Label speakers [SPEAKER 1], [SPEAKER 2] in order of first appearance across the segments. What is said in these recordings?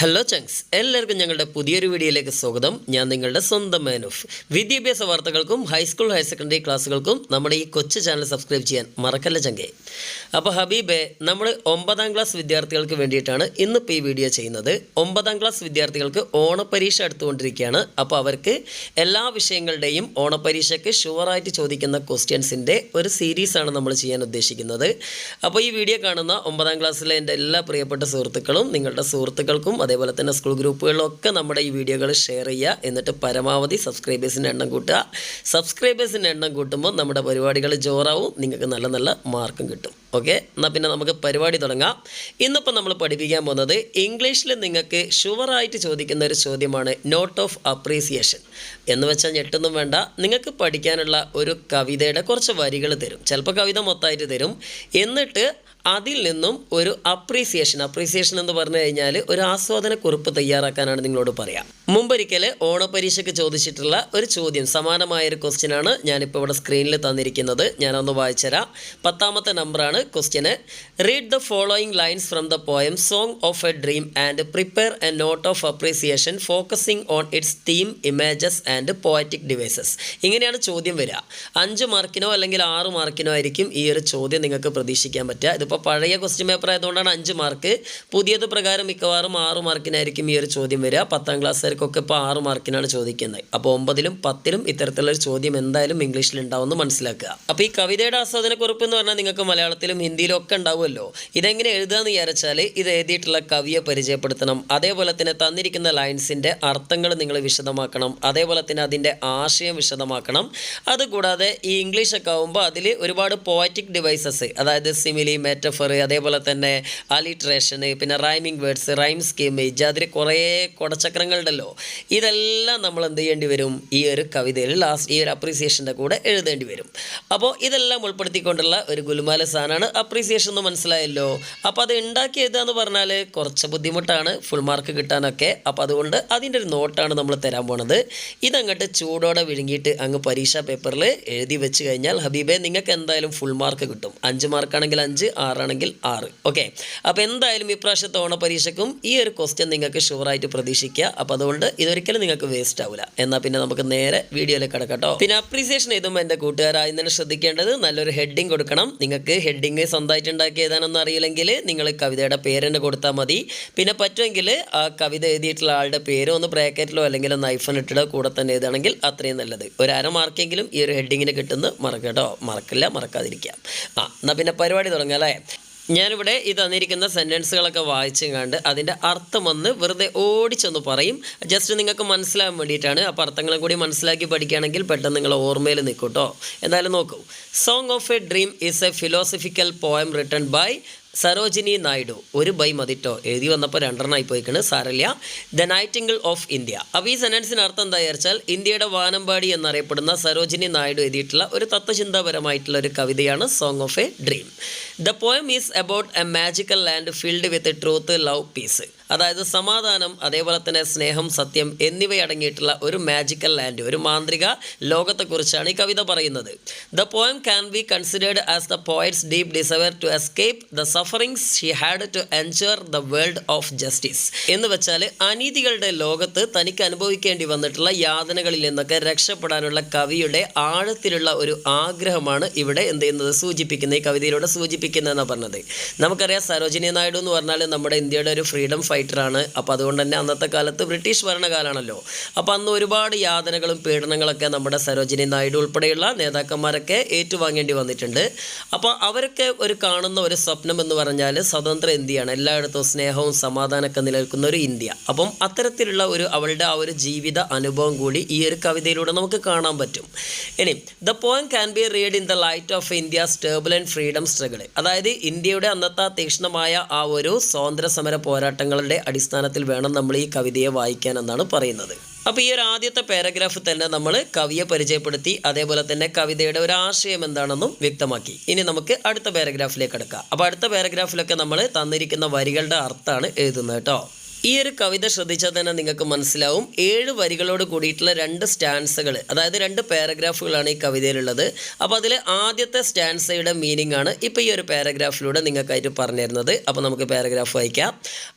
[SPEAKER 1] Hello ചങ്സ്, എല്ലാവർക്കും ഞങ്ങളുടെ പുതിയൊരു വീഡിയോയിലേക്ക് സ്വാഗതം. ഞാൻ നിങ്ങളുടെ സ്വന്തം മാനോഫ്. വിദ്യാഭ്യാസ വാർത്തകൾക്കും ഹൈസ്കൂൾ ഹയർ സെക്കൻഡറി ക്ലാസ്സുകൾക്കും നമ്മുടെ ഈ കൊച്ചു ചാനൽ സബ്സ്ക്രൈബ് ചെയ്യാൻ മറക്കല്ല ചങ്കേ. അപ്പോൾ ഹബീബെ, നമ്മൾ 9ാം ക്ലാസ് വിദ്യാർത്ഥികൾക്ക് വേണ്ടിയിട്ടാണ് ഇന്നിപ്പോൾ ഈ വീഡിയോ ചെയ്യുന്നത്. 9ാം ക്ലാസ് വിദ്യാർത്ഥികൾക്ക് ഓണപ്പരീക്ഷ എടുത്തുകൊണ്ടിരിക്കുകയാണ്. അപ്പോൾ അവർക്ക് എല്ലാ വിഷയങ്ങളുടെയും ഓണപ്പരീക്ഷയ്ക്ക് ഷുവറായിട്ട് ചോദിക്കുന്ന ക്വസ്റ്റ്യൻസിൻ്റെ ഒരു സീരീസാണ് നമ്മൾ ചെയ്യാൻ ഉദ്ദേശിക്കുന്നത്. അപ്പോൾ ഈ വീഡിയോ കാണുന്ന 9ാം ക്ലാസ്സിലെ എൻ്റെ എല്ലാ പ്രിയപ്പെട്ട സുഹൃത്തുക്കളും നിങ്ങളുടെ സുഹൃത്തുക്കൾക്കും അതേപോലെ തന്നെ സ്കൂൾ ഗ്രൂപ്പുകളിലൊക്കെ നമ്മുടെ ഈ വീഡിയോകൾ ഷെയർ ചെയ്യുക. എന്നിട്ട് പരമാവധി സബ്സ്ക്രൈബേഴ്സിൻ്റെ എണ്ണം കൂട്ടുക. സബ്സ്ക്രൈബേഴ്സിൻ്റെ എണ്ണം കൂട്ടുമ്പോൾ നമ്മുടെ പരിപാടികൾ ജോറാവും, നിങ്ങൾക്ക് നല്ല നല്ല മാർക്കും കിട്ടും. ഓക്കെ, എന്നാൽ പിന്നെ നമുക്ക് പരിപാടി തുടങ്ങാം. ഇന്നിപ്പോൾ നമ്മൾ പഠിപ്പിക്കാൻ പോകുന്നത് ഇംഗ്ലീഷിൽ നിങ്ങൾക്ക് ഷുവറായിട്ട് ചോദിക്കുന്ന ഒരു ചോദ്യമാണ് നോട്ട് ഓഫ് അപ്രീസിയേഷൻ. എന്ന് വെച്ചാൽ ഞെട്ടൊന്നും വേണ്ട, നിങ്ങൾക്ക് പഠിക്കാനുള്ള ഒരു കവിതയുടെ കുറച്ച് വരികൾ തരും. ചിലപ്പോൾ കവിത മൊത്തമായിട്ട് തരും. എന്നിട്ട് അതിൽ നിന്നും ഒരു അപ്രീസിയേഷൻ എന്ന് പറഞ്ഞു കഴിഞ്ഞാൽ ഒരു ആസ്വാദനക്കുറിപ്പ് തയ്യാറാക്കാനാണ് നിങ്ങളോട് പറയാം. മുമ്പൊരിക്കൽ ഓണപരീക്ഷയ്ക്ക് ചോദിച്ചിട്ടുള്ള ഒരു ചോദ്യം, സമാനമായൊരു ക്വസ്റ്റ്യനാണ് ഞാനിപ്പോൾ ഇവിടെ സ്ക്രീനിൽ തന്നിരിക്കുന്നത്. ഞാനൊന്ന് വായിച്ചുതരാം. 10ാമത്തെ നമ്പറാണ് question. Read the following lines from the poem song of a dream and prepare a note of appreciation focusing on its theme, images and poetic devices. ഇങ്ങനെയാണ് ചോദ്യം വരിക. 5 മാർക്കിനോ അല്ലെങ്കിൽ 6 മാർക്കിനോ ആയിരിക്കും ഈ ഒരു ചോദ്യം നിങ്ങൾക്ക് പ്രതീക്ഷിക്കാൻ പറ്റുക. ഇതിപ്പോൾ പഴയ ക്വസ്റ്റ്യൻ പേപ്പർ ആയതുകൊണ്ടാണ് 5 മാർക്ക്. പുതിയത് പ്രകാരം മിക്കവാറും 6 മാർക്കിനായിരിക്കും ഈ ഒരു ചോദ്യം വരിക. 10ാം ക്ലാസ്സുകാർക്കൊക്കെ ഇപ്പോൾ 6 മാർക്കിനാണ് ചോദിക്കുന്നത്. അപ്പോൾ 9ലും 10ലും ഇത്തരത്തിലുള്ളൊരു ചോദ്യം എന്തായാലും ഇംഗ്ലീഷിൽ ഉണ്ടാവുമെന്ന് മനസ്സിലാക്കുക. അപ്പോൾ ഈ കവിതയുടെ ആസ്വാദനക്കുറിപ്പ് എന്ന് പറഞ്ഞാൽ നിങ്ങൾക്ക് മലയാളത്തിലും ഹിന്ദിയിലും ഒക്കെ ഉണ്ടാവുമല്ലോ. ഇതെങ്ങനെ എഴുതാമെന്ന് വിചാരിച്ചാൽ ഇത് എഴുതിയിട്ടുള്ള കവിയെ പരിചയപ്പെടുത്തണം. അതേപോലെ തന്നെ തന്നിരിക്കുന്ന ലൈൻസിൻ്റെ അർത്ഥങ്ങൾ നിങ്ങൾ വിശദമാക്കണം. അതേപോലെ തന്നെ അതിൻ്റെ ആശയം വിശദമാക്കണം. അതുകൂടാതെ ഈ ഇംഗ്ലീഷൊക്കെ ആകുമ്പോൾ അതിൽ ഒരുപാട് പോയറ്റിക് ഡിവൈസസ്, അതായത് സിമിലി, മെറ്റഫർ, അതേപോലെ തന്നെ അലിട്രേഷൻ, പിന്നെ റൈമിംഗ് വേർഡ്സ്, റൈം സ്കീം, അതിൽ കുറേ കുടച്ചക്രങ്ങളുണ്ടല്ലോ. ഇതെല്ലാം നമ്മൾ എന്ത് ചെയ്യേണ്ടി വരും? ഈ ഒരു കവിതയിൽ ഈ ഒരു അപ്രീസിയേഷൻ്റെ കൂടെ എഴുതേണ്ടി വരും. അപ്പോൾ ഇതെല്ലാം ഉൾപ്പെടുത്തിക്കൊണ്ടുള്ള ഒരു ഗുലുമാല സാധനമാണ് അപ്രീസിയേഷൻ എന്ന് മനസ്സിലായല്ലോ. അപ്പോൾ അത് ഉണ്ടാക്കി എഴുതുക എന്ന് പറഞ്ഞാൽ കുറച്ച് ബുദ്ധിമുട്ടാണ് ഫുൾ മാർക്ക് കിട്ടാനൊക്കെ. അപ്പോൾ അതുകൊണ്ട് അതിൻ്റെ ഒരു നോട്ടാണ് നമ്മൾ തരാൻ പോണത്. ഇതങ്ങോട്ട് ചൂടോടെ വിഴുങ്ങിയിട്ട് അങ്ങ് പരീക്ഷാ പേപ്പറിൽ എഴുതി വെച്ച് കഴിഞ്ഞാൽ ഹബീബെ നിങ്ങൾക്ക് എന്തായാലും ഫുൾ മാർക്ക് കിട്ടും. 5 മാർക്കാണെങ്കിൽ 5, 6 ആണെങ്കിൽ 6. ഓക്കെ, അപ്പോൾ എന്തായാലും ഇപ്രാവശ്യത്തെ ഓണപരീക്ഷയ്ക്കും ഈ ഒരു ക്വസ്റ്റ്യൻ നിങ്ങൾക്ക് ഷുവറായിട്ട് പ്രതീക്ഷിക്കുക. അപ്പോൾ അതുകൊണ്ട് ഇതൊരിക്കലും നിങ്ങൾക്ക് വേസ്റ്റ് ആവില്ല. എന്നാൽ പിന്നെ നമുക്ക് നേരെ വീഡിയോയിലേക്ക് കിടക്കട്ടോ. പിന്നെ അപ്രീസിയേഷൻ എഴുതുമ്പോൾ എൻ്റെ കൂട്ടുകാരായി തന്നെ ശ്രദ്ധിക്കേണ്ടത് നല്ലൊരു ഹെഡിങ് കൊടുക്കണം. നിങ്ങൾക്ക് ഹെഡിങ് സ്വന്തമായിട്ട് ഉണ്ടാക്കി എഴുതാനൊന്നും അറിയില്ലെങ്കിൽ നിങ്ങൾ കവിതയുടെ പേര് തന്നെ കൊടുത്താൽ മതി. പിന്നെ പറ്റുമെങ്കിൽ ആ കവിത എഴുതിയിട്ടുള്ള ആളുടെ പേര് ഒന്ന് ബ്രാക്കറ്റിലോ അല്ലെങ്കിൽ നൈഫൻ ഇട്ടിടോ കൂടെ തന്നെ എഴുതുകയാണെങ്കിൽ അത്രയും നല്ലത്. ഒരു 1/2 മാർക്കെങ്കിലും ഈ ഒരു ഹെഡിങ്ങിന് കിട്ടുന്നത് മറക്കട്ടോ. മറക്കാതിരിക്കാം. എന്നാൽ പിന്നെ പരിപാടി തുടങ്ങാം അല്ലേ. ഞാനിവിടെ ഈ തന്നിരിക്കുന്ന സെൻറ്റൻസുകളൊക്കെ വായിച്ചും കണ്ട് അതിൻ്റെ അർത്ഥം ഒന്ന് വെറുതെ ഓടിച്ചൊന്ന് പറയും. ജസ്റ്റ് നിങ്ങൾക്ക് മനസ്സിലാകാൻ വേണ്ടിയിട്ടാണ്. അപ്പോൾ അർത്ഥങ്ങളും കൂടി മനസ്സിലാക്കി പഠിക്കുകയാണെങ്കിൽ പെട്ടെന്ന് നിങ്ങൾ ഓർമ്മയിൽ നിൽക്കും കേട്ടോ. എന്തായാലും നോക്കൂ. Song of a dream is a philosophical poem written by Sarojini Naidu. ഒരു ബൈ മതിട്ടോ, എഴുതി വന്നപ്പോൾ 2 പോയിക്കാണ്, സാരല്ല. The nightingale of India. അപ്പോൾ ഈ സെൻറ്റൻസിന് അർത്ഥം എന്താ വിചാരിച്ചാൽ ഇന്ത്യയുടെ വാനമ്പാടി എന്നറിയപ്പെടുന്ന സരോജിനി നായിഡു എഴുതിയിട്ടുള്ള ഒരു തത്വചിന്താപരമായിട്ടുള്ള ഒരു കവിതയാണ് song of a dream. The poem is about a magical land filled with truth, love, peace. അതായത് സമാധാനം, അതേപോലെ തന്നെ സ്നേഹം, സത്യം എന്നിവയടങ്ങിയിട്ടുള്ള ഒരു മാജിക്കൽ ലാൻഡ്, ഒരു മാന്ത്രിക ലോകത്തെക്കുറിച്ചാണ് ഈ കവിത പറയുന്നത്. The poem can be considered as the poet's deep desire to escape the sufferings she had to endure the world of justice. എന്ന് വെച്ചാൽ അനീതികളുടെ ലോകത്ത് തനിക്ക് അനുഭവിക്കേണ്ടി വന്നിട്ടുള്ള യാതനകളിൽ നിന്നൊക്കെ രക്ഷപ്പെടാനുള്ള കവിയുടെ ആഴത്തിലുള്ള ഒരു ആഗ്രഹമാണ് ഇവിടെ എന്ത് ചെയ്യുന്നത്, സൂചിപ്പിക്കുന്നത്, ഈ കവിതയിലൂടെ സൂചിപ്പിക്കുന്നതെന്നാണ് പറഞ്ഞത്. നമുക്കറിയാം സരോജിനി നായിഡു എന്ന് പറഞ്ഞാൽ നമ്മുടെ ഇന്ത്യയുടെ ഒരു ഫ്രീഡം ഫൈറ്ററാണ്. അപ്പോൾ അതുകൊണ്ട് തന്നെ അന്നത്തെ കാലത്ത് ബ്രിട്ടീഷ് ഭരണകാലമാണല്ലോ. അപ്പോൾ അന്ന് ഒരുപാട് യാതനകളും പീഡനങ്ങളൊക്കെ നമ്മുടെ സരോജിനി നായിഡു ഉൾപ്പെടെയുള്ള നേതാക്കന്മാരൊക്കെ ഏറ്റുവാങ്ങേണ്ടി വന്നിട്ടുണ്ട്. അപ്പോൾ അവരൊക്കെ ഒരു കാണുന്ന ഒരു സ്വപ്നം എന്ന് പറഞ്ഞാൽ സ്വതന്ത്ര ഇന്ത്യയാണ്, എല്ലായിടത്തും സ്നേഹവും സമാധാനമൊക്കെ നിലനിൽക്കുന്ന ഒരു ഇന്ത്യ. അപ്പം അത്തരത്തിലുള്ള അവളുടെ ആ ഒരു ജീവിത അനുഭവം കൂടി ഈ ഒരു കവിതയിലൂടെ നമുക്ക് കാണാൻ പറ്റും. ഇനി the poem can B read in the light of India's turbulent freedom struggle. അതായത് ഇന്ത്യയുടെ അന്നത്തെ തീക്ഷ്ണമായ ആ ഒരു സ്വാതന്ത്ര്യ സമര പോരാട്ടങ്ങളുടെ അടിസ്ഥാനത്തിൽ വേണം നമ്മൾ ഈ കവിതയെ വായിക്കാൻ എന്നാണ് പറയുന്നത്. അപ്പോൾ ഈ ഒരു ആദ്യത്തെ പാരഗ്രാഫ് തന്നെ നമ്മൾ കവിയെ പരിചയപ്പെടുത്തി, അതേപോലെ തന്നെ കവിതയുടെ ഒരു ആശയം എന്താണെന്നും വ്യക്തമാക്കി. ഇനി നമുക്ക് അടുത്ത പാരഗ്രാഫിലേക്ക് കിടക്കാം. അപ്പോൾ അടുത്ത പാരഗ്രാഫിലൊക്കെ നമ്മൾ തന്നിരിക്കുന്ന വരികളുടെ അർത്ഥമാണ് എഴുതുന്നത് കേട്ടോ. ഈ ഒരു കവിത ശ്രദ്ധിച്ചാൽ തന്നെ നിങ്ങൾക്ക് മനസ്സിലാവും 7 വരികളോട് കൂടിയിട്ടുള്ള 2 സ്റ്റാൻസകൾ, അതായത് 2 പാരഗ്രാഫുകളാണ് ഈ കവിതയിലുള്ളത്. അപ്പോൾ അതിൽ ആദ്യത്തെ സ്റ്റാൻസയുടെ മീനിങ് ആണ് ഇപ്പോൾ ഈ ഒരു പാരഗ്രാഫിലൂടെ നിങ്ങൾക്കായിട്ട് പറഞ്ഞു തരുന്നത്. അപ്പോൾ നമുക്ക് പാരഗ്രാഫ് വായിക്കാം.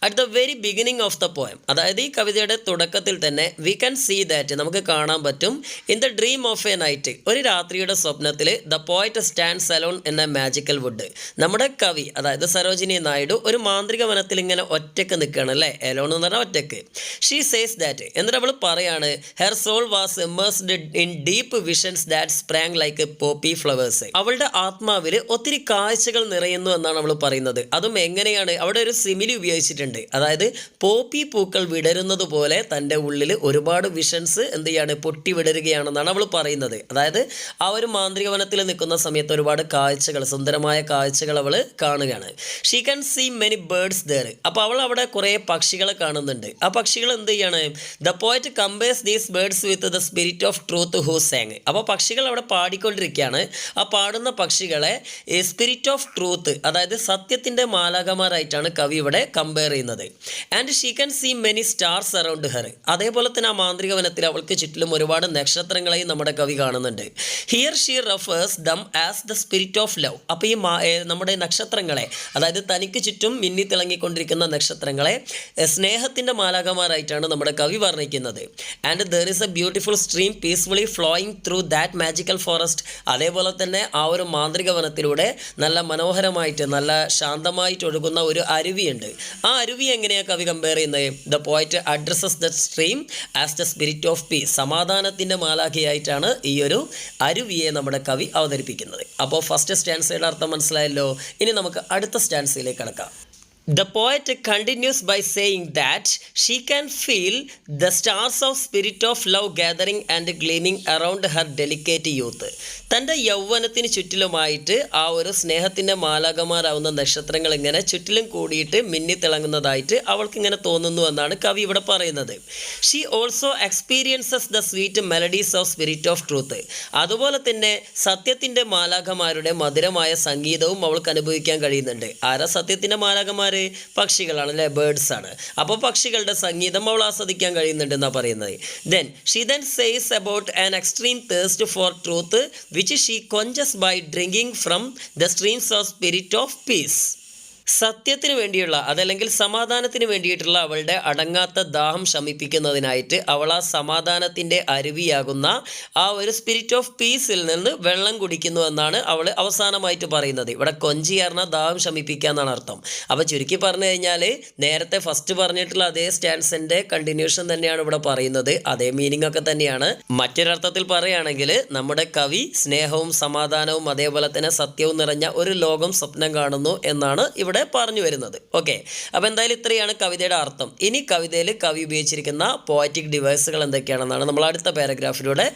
[SPEAKER 1] At the very beginning of the poem, അതായത് ഈ കവിതയുടെ തുടക്കത്തിൽ തന്നെ വി ക്യാൻ സീ ദാറ്റ്, നമുക്ക് കാണാൻ പറ്റും, in the dream of A night, ഒരു രാത്രിയുടെ സ്വപ്നത്തിൽ ദ പോയറ്റ് സ്റ്റാൻഡ്സ് അലോൺ എന്ന മാജിക്കൽ വുഡ്, നമ്മുടെ കവി അതായത് സരോജിനി നായിഡു ഒരു മാന്ത്രിക വനത്തിൽ ഇങ്ങനെ ഒറ്റയ്ക്ക് നിൽക്കുകയാണ് അല്ലേ, എലോൺ എന്ന് പറഞ്ഞാൽ ഒറ്റയ്ക്ക്. ഷീ സേസ് ദാറ്റ്, എന്നിട്ട് അവൾ പറയാണ്, her soul was immersed in deep visions that sprang like poppy flowers, അവളുടെ ആത്മാവിൽ ഒത്തിരി കാഴ്ചകൾ നിറയുന്നു എന്നാണ് അവൾ പറയുന്നത്. അതും എങ്ങനെയാണ്, അവിടെ ഒരു സിമിലി ഉപയോഗിച്ചിട്ടുണ്ട്, അതായത് പോപ്പി പൂക്കൾ വിടരുന്നത് പോലെ തൻ്റെ ഉള്ളിൽ ഒരുപാട് വിഷൻസ് എന്ത് ചെയ്യാണ്, പൊട്ടി വിടരുകയാണെന്നാണ് അവൾ പറയുന്നത്. അതായത് ആ ഒരു മാന്ത്രിക വനത്തിൽ നിൽക്കുന്ന സമയത്ത് ഒരുപാട് കാഴ്ചകൾ, സുന്ദരമായ കാഴ്ചകൾ അവൾ കാണുകയാണ്. She can see many birds there, അപ്പോൾ അവൾ അവിടെ കുറേ പക്ഷികളെ കാണുന്നുണ്ട്. ആ പക്ഷികൾ എന്ത് ചെയ്യാണ്, the poet compares these birds with the spirit of truth who sang, അപ്പോൾ പക്ഷികൾ അവിടെ പാടിക്കൊണ്ടിരിക്കുകയാണ്. ആ പാടുന്ന പക്ഷികളെ സ്പിരിറ്റ് ഓഫ് ട്രൂത്ത്, അതായത് സത്യത്തിൻ്റെ മാലാഖമാരായിട്ടാണ് കവി ഇവിടെ കമ്പയർ ചെയ്യുന്നത്. And she can see many stars around her, അതേപോലെ തന്നെ ആ മാന്ത്രിക വനത്തിൽ അവൾക്ക് ചുറ്റിലും ഒരുപാട് നക്ഷത്രങ്ങളെയും നമ്മുടെ കവി കാണുന്നുണ്ട്. Here she refers them as the spirit of love, അപ്പോൾ ഈ നമ്മുടെ നക്ഷത്രങ്ങളെ, അതായത് തനിക്ക് ചുറ്റും മിന്നിത്തിളങ്ങിക്കൊണ്ടിരിക്കുന്ന നക്ഷത്രങ്ങളെ സ്നേഹത്തിൻ്റെ മാലാഖമാരായിട്ടാണ് നമ്മുടെ കവി വർണ്ണിക്കുന്നത്. And there is a beautiful stream peacefully flowing through that magical forest, അതേപോലെ തന്നെ ആ ഒരു മാന്ത്രിക വനത്തിലൂടെ നല്ല മനോഹരമായിട്ട് നല്ല ശാന്തമായിട്ട് ഒഴുകുന്ന ഒരു അരുവിയുണ്ട്. ആ അരുവി എങ്ങനെയാണ് കവി കമ്പയർ ചെയ്യുന്നത്, the poet addresses the stream as the spirit of peace, സമാധാനത്തിൻ്റെ മാലാഖയായിട്ടാണ് ഈ ഒരു അരുവിയെ നമ്മുടെ കവി അവതരിപ്പിക്കുന്നത്. അപ്പോൾ ഫസ്റ്റ് സ്റ്റാൻസയുടെ അർത്ഥം മനസ്സിലായല്ലോ. ഇനി നമുക്ക് അടുത്ത സ്റ്റാൻസയിലേക്ക് കടക്കാം. The poet continues by saying that she can feel the stars of spirit of love gathering and gleaming around her delicate youth. തൻ്റെ യൗവനത്തിന് ചുറ്റിലുമായിട്ട് ആ ഒരു സ്നേഹത്തിൻ്റെ മാലാഖമാരാവുന്ന നക്ഷത്രങ്ങൾ ഇങ്ങനെ ചുറ്റിലും കൂടിയിട്ട് മിന്നിത്തിളങ്ങുന്നതായിട്ട് അവൾക്കിങ്ങനെ തോന്നുന്നു എന്നാണ് കവി ഇവിടെ പറയുന്നത്. She also experiences the sweet melodies of spirit of truth, അതുപോലെ തന്നെ സത്യത്തിൻ്റെ മാലാഖമാരുടെ മധുരമായ സംഗീതവും അവൾക്ക് അനുഭവിക്കാൻ കഴിയുന്നുണ്ട്. ആരാ സത്യത്തിൻ്റെ മാലാഖമാർ? പക്ഷികളാണ് അല്ലേ, ബേർഡ്സ് ആണ്. അപ്പോൾ പക്ഷികളുടെ സംഗീതം അവൾ ആസ്വദിക്കാൻ കഴിയുന്നുണ്ട് എന്നാണ് പറയുന്നത്. Then she then says about an extreme thirst for truth which she quenches by drinking from the streams of spirit of peace. സത്യത്തിന് വേണ്ടിയുള്ള, അതല്ലെങ്കിൽ സമാധാനത്തിന് വേണ്ടിയിട്ടുള്ള അവളുടെ അടങ്ങാത്ത ദാഹം ശമിപ്പിക്കുന്നതിനായിട്ട് അവൾ ആ സമാധാനത്തിൻ്റെ അരുവിയാകുന്ന ആ ഒരു സ്പിരിറ്റ് ഓഫ് പീസിൽ നിന്ന് വെള്ളം കുടിക്കുന്നു എന്നാണ് അവൾ അവസാനമായിട്ട് പറയുന്നത്. ഇവിടെ കൊഞ്ചിയാർന്ന ദാഹം ശമിപ്പിക്കുക എന്നാണ് അർത്ഥം. അപ്പോൾ ചുരുക്കി പറഞ്ഞു കഴിഞ്ഞാൽ നേരത്തെ ഫസ്റ്റ് പറഞ്ഞിട്ടുള്ള അതേ സ്റ്റാൻസിൻ്റെ കണ്ടിന്യൂഷൻ തന്നെയാണ് ഇവിടെ പറയുന്നത്. അതേ മീനിങ് ഒക്കെ തന്നെയാണ്. മറ്റൊരർത്ഥത്തിൽ പറയുകയാണെങ്കിൽ നമ്മുടെ കവി സ്നേഹവും സമാധാനവും അതേപോലെ തന്നെ സത്യവും നിറഞ്ഞ ഒരു ലോകം സ്വപ്നം കാണുന്നു എന്നാണ് ഇവിടെ പറഞ്ഞു വരുന്നത്. ഓക്കെ, അപ്പോൾ എന്തായാലും ഇത്രയാണ് കവിതയുടെ അർത്ഥം. ഇനി കവിതയിൽ കവി ഉപയോഗിച്ചിരിക്കുന്ന പോയറ്റിക് ഡിവൈസുകൾ എന്തൊക്കെയാണെന്നാണ് നമ്മൾ അടുത്ത പാരഗ്രാഫിലൂടെ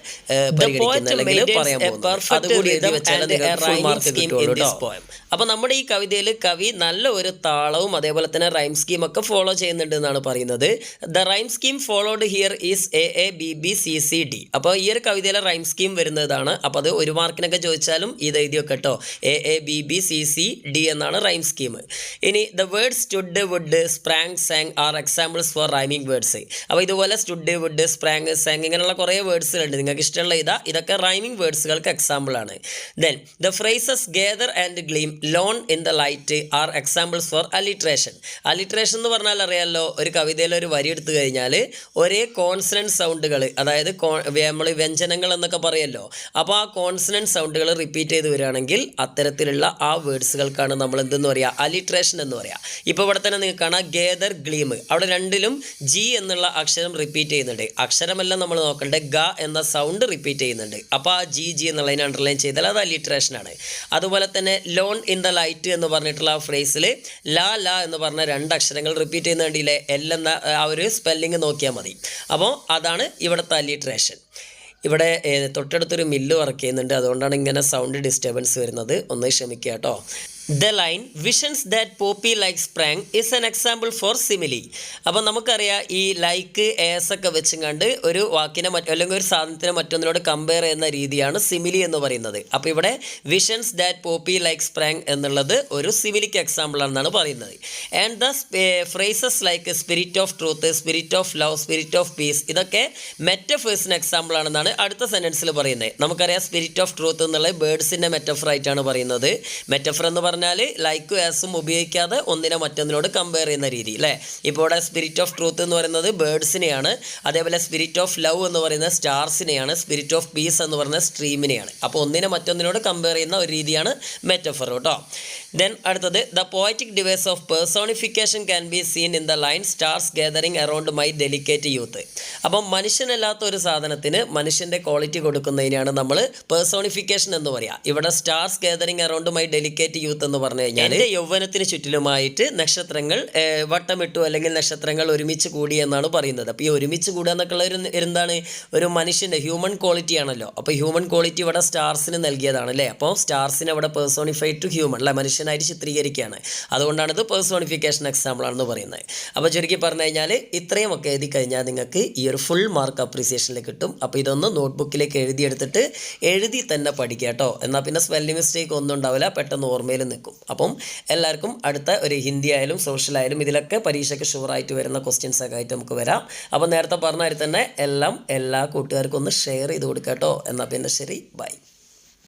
[SPEAKER 1] അപ്പോൾ നമ്മുടെ ഈ കവിതയിൽ കവി നല്ല ഒരു താളവും അതേപോലെ തന്നെ റൈം സ്കീം ഒക്കെ ഫോളോ ചെയ്യുന്നുണ്ട് എന്നാണ് പറയുന്നത്. The rhyme scheme followed here is AABBCCD. അപ്പോൾ ഈ ഒരു കവിതയിലെ റൈം സ്കീം വരുന്നതാണ്. അപ്പോൾ അത് 1 മാർക്കിനൊക്കെ ചോദിച്ചാലും ഇത് എഴുതിയൊക്കെ കേട്ടോ, AABBCCD എന്നാണ് റൈം സ്കീം. ഇനി the word stood wood sprang sang are examples for rhyming words. അപ്പോൾ ഇതുപോലെ സ്റ്റുഡ് വുഡ് സ്പ്രാങ് സാങ് ഇങ്ങനെയുള്ള കുറേ വേർഡ്സുകളുണ്ട്. നിങ്ങൾക്ക് ഇഷ്ടമുള്ള ഇതൊക്കെ റൈമിംഗ് വേർഡ്സുകൾക്ക് എക്സാമ്പിളാണ്. Then the phrases gather and gleam lone in the light are examples for alliteration. Alliteration എന്ന് പറഞ്ഞാൽ അറിയാമല്ലോ, ഒരു കവിതയിൽ ഒരു വരി എടുത്തു കഴിഞ്ഞാൽ ഒരേ കോൺസണൻറ്റ് സൗണ്ടുകൾ, അതായത് നമ്മൾ വ്യഞ്ജനങ്ങൾ എന്നൊക്കെ പറയുമല്ലോ, അപ്പോൾ ആ കോൺസണൻറ്റ് സൗണ്ടുകൾ റിപ്പീറ്റ് ചെയ്ത് വരികയാണെങ്കിൽ അത്തരത്തിലുള്ള ആ വേർഡ്സുകൾക്കാണ് നമ്മൾ എന്തെന്ന് പറയുക, അലിട്രേഷൻ എന്ന് പറയാം. ഇപ്പോൾ ഇവിടെ തന്നെ നിങ്ങൾക്ക് കാണാം ഗേദർ ഗ്ലീം, അവിടെ രണ്ടിലും ജി എന്നുള്ള അക്ഷരം റിപ്പീറ്റ് ചെയ്യുന്നുണ്ട്. അക്ഷരമെല്ലാം നമ്മൾ നോക്കണ്ടേ, ഗ എന്ന സൗണ്ട് റിപ്പീറ്റ് ചെയ്യുന്നുണ്ട്. അപ്പോൾ ആ ജി എന്നുള്ളതിനെ അണ്ടർലൈൻ ചെയ്താൽ അത് അലിട്രേഷനാണ്. അതുപോലെ തന്നെ ലോൺ ഇൻ ദ ലൈറ്റ് എന്ന് പറഞ്ഞിട്ടുള്ള ആ ഫ്രേസിൽ ലാ എന്ന് പറഞ്ഞ 2 അക്ഷരങ്ങൾ റിപ്പീറ്റ് ചെയ്യുന്നുണ്ടല്ലേ, എൽ എന്ന ആ ഒരു സ്പെല്ലിങ് നോക്കിയാൽ മതി. അപ്പോൾ അതാണ് ഇവിടുത്തെ അലിട്രേഷൻ. ഇവിടെ തൊട്ടടുത്തൊരു മില്ല് വർക്ക് ചെയ്യുന്നുണ്ട്, അതുകൊണ്ടാണ് ഇങ്ങനെ സൗണ്ട് ഡിസ്റ്റർബൻസ് വരുന്നത്. ഒന്ന് ക്ഷമിക്കുക കേട്ടോ. The line visions that poppy like sprang is an example for simile. അപ്പം നമുക്കറിയാം ഈ ലൈക്ക് ഏസ് ഒക്കെ വെച്ചും കണ്ട് ഒരു വാക്കിനെ അല്ലെങ്കിൽ ഒരു സാധനത്തിനെ മറ്റൊന്നിനോട് കമ്പയർ ചെയ്യുന്ന രീതിയാണ് സിമിലി എന്ന് പറയുന്നത്. അപ്പോൾ ഇവിടെ visions that poppy like sprang എന്നുള്ളത് ഒരു സിമിലിക്ക് എക്സാമ്പിൾ ആണെന്നാണ് പറയുന്നത്. And the phrases like spirit of truth, spirit of love, spirit of peace ഇതൊക്കെ മെറ്റഫേഴ്സിന് എക്സാമ്പിൾ ആണെന്നാണ് അടുത്ത സെൻറ്റൻസിൽ പറയുന്നത്. നമുക്കറിയാം സ്പിരിറ്റ് ഓഫ് ട്രൂത്ത് എന്നുള്ളത് ബേർഡ്സിൻ്റെ മെറ്റഫർ ആയിട്ടാണ് പറയുന്നത്. മെറ്റഫർ എന്ന് പറഞ്ഞാൽ ലൈക്കും ആസും ഉപയോഗിക്കാതെ ഒന്നിനെ മറ്റൊന്നിനോട് കമ്പയർ ചെയ്യുന്ന രീതി അല്ലേ. ഇപ്പോൾ ഇവിടെ സ്പിരിറ്റ് ഓഫ് ട്രൂത്ത് എന്ന് പറയുന്നത് ബേർഡ്സിനെയാണ്, അതേപോലെ സ്പിരിറ്റ് ഓഫ് ലവ് എന്ന് പറയുന്നത് സ്റ്റാർസിനെയാണ്, സ്പിരിറ്റ് ഓഫ് പീസ് എന്ന് പറയുന്നത് സ്ട്രീമിനെയാണ്. അപ്പോൾ ഒന്നിനെ മറ്റൊന്നിനോട് കമ്പയർ ചെയ്യുന്ന ഒരു രീതിയാണ് മെറ്റഫർ കേട്ടോ. ദെൻ അടുത്തത് the poetic device of personification can be seen in the line stars gathering around my delicate youth. അപ്പം മനുഷ്യനല്ലാത്ത ഒരു സാധനത്തിന് മനുഷ്യൻ്റെ ക്വാളിറ്റി കൊടുക്കുന്നതിനാണ് നമ്മൾ പേഴ്സോണിഫിക്കേഷൻ എന്ന് പറയുക. ഇവിടെ stars gathering around my delicate youth എന്ന് പറഞ്ഞു കഴിഞ്ഞാൽ എൻ്റെ യൗവനത്തിന് ചുറ്റിലുമായിട്ട് നക്ഷത്രങ്ങൾ വട്ടമിട്ടു അല്ലെങ്കിൽ നക്ഷത്രങ്ങൾ ഒരുമിച്ച് കൂടി എന്നാണ് പറയുന്നത്. അപ്പോൾ ഈ ഒരുമിച്ച് കൂടുക എന്നൊക്കെ ഉള്ള എന്താണ് ഒരു മനുഷ്യൻ്റെ ഹ്യൂമൻ ക്വാളിറ്റി ആണല്ലോ. അപ്പോൾ ഹ്യൂമൻ ക്വാളിറ്റി ഇവിടെ സ്റ്റാർസിന് നൽകിയതാണ് അല്ലേ. അപ്പോൾ സ്റ്റാർസിനെ ഇവിടെ പേഴ്സോണിഫൈഡ് ടു ഹ്യൂമൻ അല്ലെ, മനുഷ്യനായിട്ട് ചിത്രീകരിക്കുകയാണ്. അതുകൊണ്ടാണ് ഇത് പേഴ്സോണിഫിക്കേഷൻ എക്സാമ്പിൾ ആണെന്ന് പറയുന്നത്. അപ്പോൾ ചുരുക്കി പറഞ്ഞു കഴിഞ്ഞാൽ ഇത്രയും ഒക്കെ എഴുതി കഴിഞ്ഞാൽ നിങ്ങൾക്ക് ഈ ഒരു ഫുൾ മാർക്ക് അപ്രീസിയേഷനിൽ കിട്ടും. അപ്പോൾ ഇതൊന്ന് നോട്ട്ബുക്കിലേക്ക് എഴുതിയെടുത്തിട്ട് എഴുതി തന്നെ പഠിക്കുക കേട്ടോ. എന്നാൽ പിന്നെ സ്പെല്ലിംഗ് മിസ്റ്റേക്ക് ഒന്നും ഉണ്ടാവില്ല, പെട്ടെന്ന് ഓർമ്മയിൽ നിൽക്കും. അപ്പം എല്ലാവർക്കും അടുത്ത ഒരു ഹിന്ദി ആയാലും സോഷ്യൽ ആയാലും ഇതിലൊക്കെ പരീക്ഷയ്ക്ക് ഷുവറായിട്ട് വരുന്ന ക്വസ്റ്റ്യൻസ് ഒക്കെ ആയിട്ട് നമുക്ക് വരാം. അപ്പോൾ നേരത്തെ പറഞ്ഞ തന്നെ എല്ലാ കൂട്ടുകാർക്കും ഒന്ന് ഷെയർ ചെയ്ത് കൊടുക്കുക കേട്ടോ. എന്നാൽ പിന്നെ ശരി, ബൈ.